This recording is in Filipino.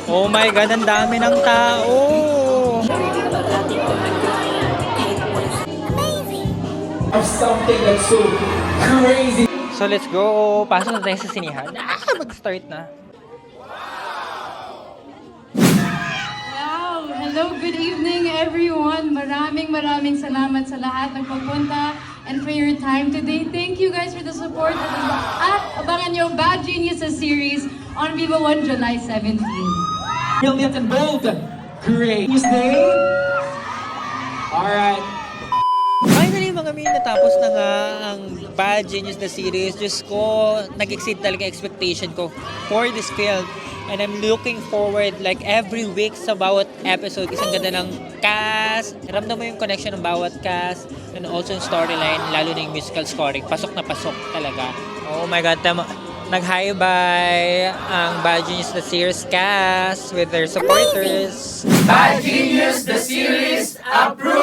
Oh my God, ang dami ng tao! Of something that's so crazy. So let's go! Pasok na tayo sa sinihan. Mag-start na. Wow! Hello, good evening everyone! Maraming salamat sa lahat ng pagpunta and for your time today. Thank you guys for the support at abangan nyo ang Bad Geniuses series on Viva 1 July 17. Brilliant and bold. Great. You stay? Alright. Finally, mga min, natapos na nga ang Bad Genius the series. Diyos ko, nag-exceed talaga expectation ko for this film. And I'm looking forward like every week sa bawat episode. Isang ganda ng cast. Ramdam mo yung connection ng bawat cast. And also yung storyline, lalo na yung musical scoring. Pasok na pasok talaga. Oh my God, nag-hi-bye ang Bad Genius the series cast with their supporters. Bad Genius, the series, approved!